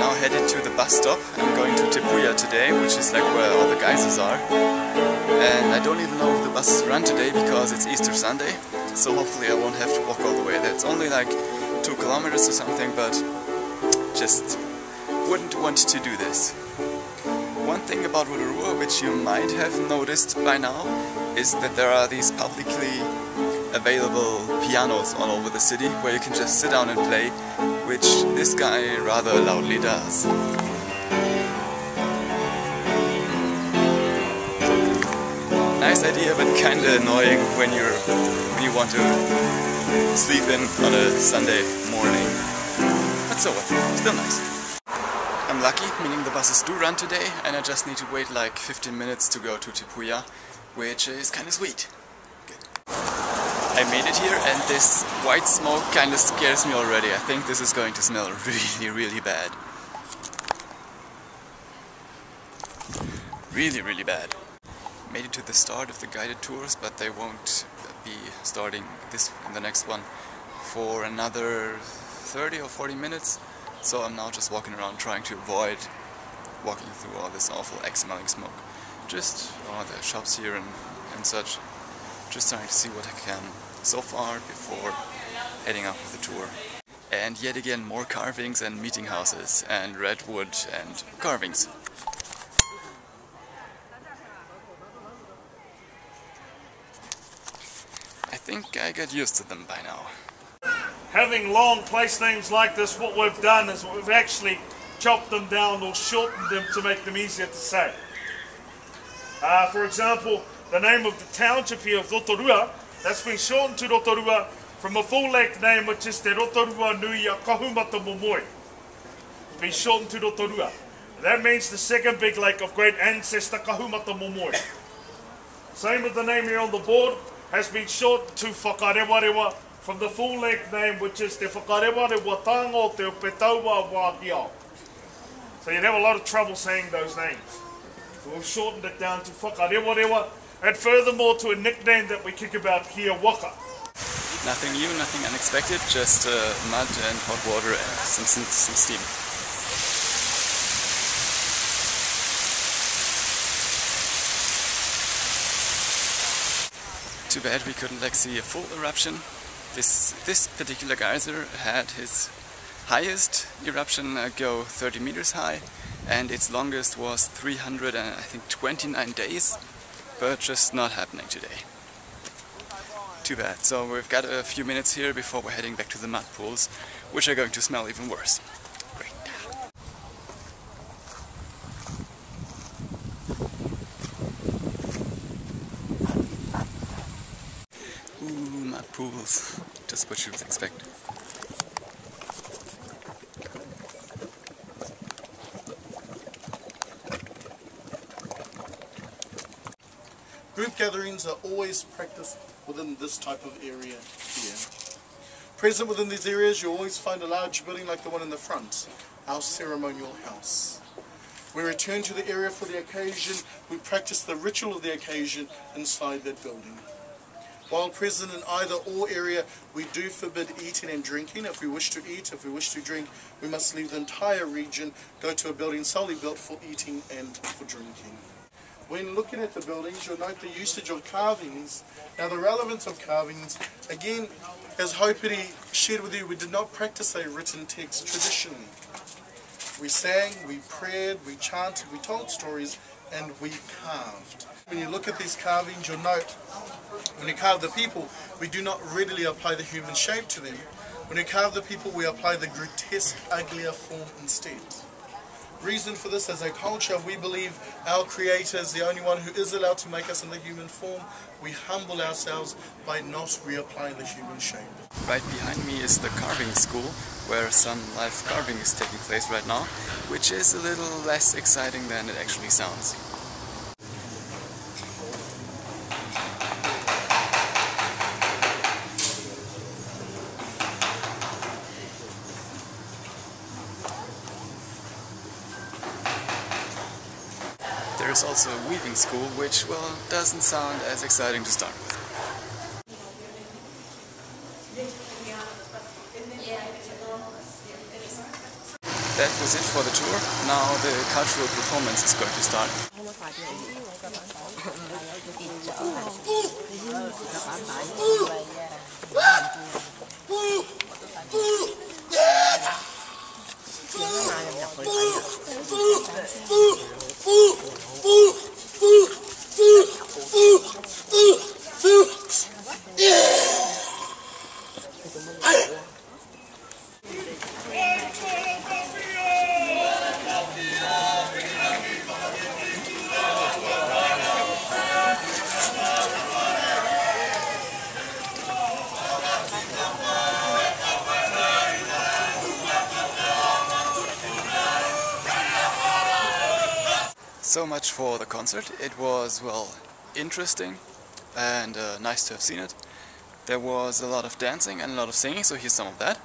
now headed to the bus stop. I'm going to Puia today, which is like where all the geysers are. And I don't even know if the buses run today because it's Easter Sunday. So hopefully I won't have to walk all the way there. It's only like 2 kilometers or something, but just wouldn't want to do this. One thing about Rotorua, which you might have noticed by now, is that there are these publicly available pianos all over the city where you can just sit down and play, which this guy rather loudly does. Nice idea, but kinda annoying when you want to sleep in on a Sunday morning. But so what, still nice. I'm lucky, meaning the buses do run today, and I just need to wait like 15 minutes to go to Puia, which is kinda sweet. I made it here, and this white smoke kinda scares me already. I think this is going to smell really, really bad. Really, really bad. Made it to the start of the guided tours, but they won't be starting in the next one for another 30 or 40 minutes. So I'm now just walking around trying to avoid walking through all this awful egg-smelling smoke. Just all the shops here and such. Just trying to see what I can so far before heading up with the tour. And yet again more carvings and meeting houses and redwood and carvings. I think I got used to them by now. Having long place names like this, what we've done is we've actually chopped them down or shortened them to make them easier to say. For example, the name of the township here of Rotorua, that's been shortened to Rotorua from a full-length name which is Te Rotorua Nui a Kahumata Momoi. It's been shortened to Rotorua. That means the second big lake of great ancestor Kahumata Momoi. Same with the name here on the board, has been shortened to Whakarewarewa from the full-length name which is Te Whakarewarewa Tango Te Petaua Wāhiao. So you'd have a lot of trouble saying those names. So we've shortened it down to Whakarewarewa, and furthermore to a nickname that we kick about here, Waka. Nothing new, nothing unexpected, just mud and hot water and some steam. Too bad we couldn't see a full eruption. This particular geyser had his highest eruption go 30 meters high, and its longest was 329 days, but just not happening today. Too bad. So we've got a few minutes here before we're heading back to the mud pools, which are going to smell even worse. Great. Ooh, mud pools. Just what you would expect. Group gatherings are always practiced within this type of area here. Present within these areas, you always find a large building like the one in the front, our ceremonial house. We return to the area for the occasion, we practice the ritual of the occasion inside that building. While present in either or area, we do forbid eating and drinking. If we wish to eat, if we wish to drink, we must leave the entire region, go to a building solely built for eating and for drinking. When looking at the buildings, you'll note the usage of carvings. Now the relevance of carvings, again, as Haupiri shared with you, we did not practice a written text traditionally. We sang, we prayed, we chanted, we told stories, and we carved. When you look at these carvings, you'll note, when you carve the people, we do not readily apply the human shape to them. When we carve the people, we apply the grotesque, uglier form instead. Reason for this, as a culture, we believe our Creator is the only one who is allowed to make us in the human form. We humble ourselves by not reapplying the human shape. Right behind me is the carving school, where some live carving is taking place right now, which is a little less exciting than it actually sounds. There's also a weaving school, which, well, doesn't sound as exciting to start with. that was it for the tour. Now the cultural performance is going to start. So much for the concert. It was, well, interesting and nice to have seen it. There was a lot of dancing and a lot of singing, so here's some of that.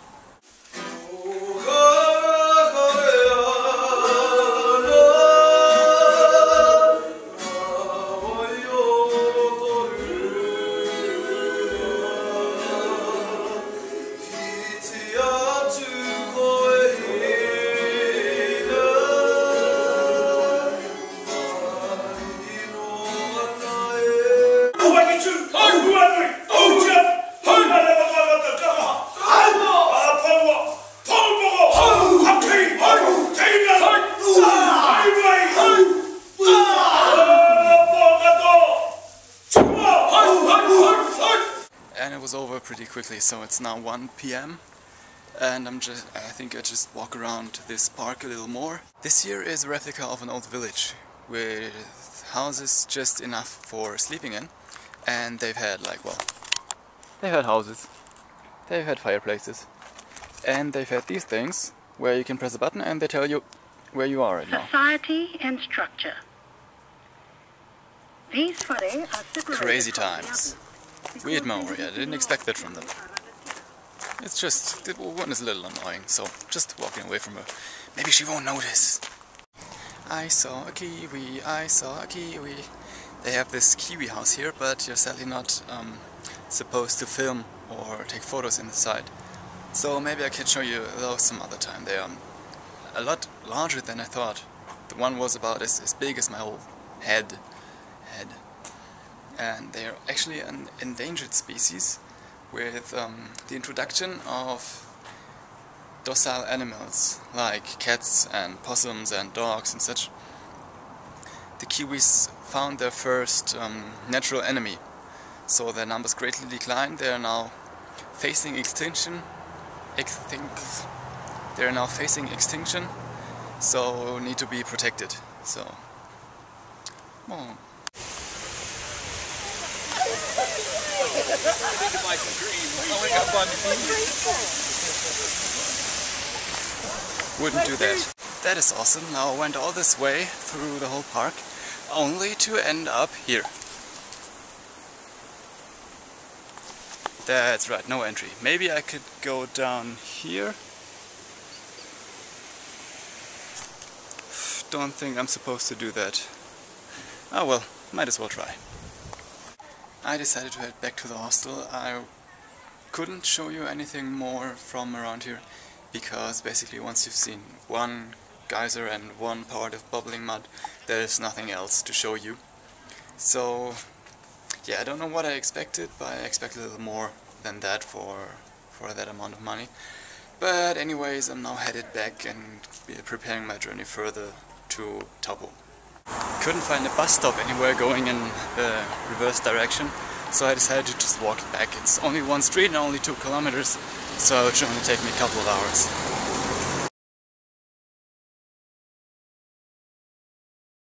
And it was over pretty quickly, so it's now 1 PM and I think I just walk around this park a little more. This here is a replica of an old village with houses just enough for sleeping in, and they've had they've had houses, they've had fireplaces, and they've had these things where you can press a button and they tell you where you are right now. Society and structure. These are Crazy times. Weird memory, I didn't expect that from them. It's just, the one is a little annoying, so just walking away from her. Maybe she won't notice. I saw a kiwi, I saw a kiwi. They have this kiwi house here, but you're sadly not supposed to film or take photos inside. So maybe I can show you those some other time. They are a lot larger than I thought. The one was about as big as my whole head. And they are actually an endangered species with the introduction of docile animals like cats and possums and dogs and such. The kiwis found their first natural enemy, so their numbers greatly declined. They are now facing extinction. They are now facing extinction, so need to be protected. So, well. Wouldn't do that. That is awesome. Now I went all this way through the whole park only to end up here. That's right, no entry. Maybe I could go down here. Don't think I'm supposed to do that. Oh well, might as well try. I decided to head back to the hostel. I couldn't show you anything more from around here because basically once you've seen one geyser and one part of bubbling mud, there's nothing else to show you. So yeah, I don't know what I expected, but I expected a little more than that for that amount of money. But anyways, I'm now headed back and preparing my journey further to Taupo. Couldn't find a bus stop anywhere going in the reverse direction, so I decided to just walk back. It's only one street and only 2 kilometers, so it should only take me a couple of hours.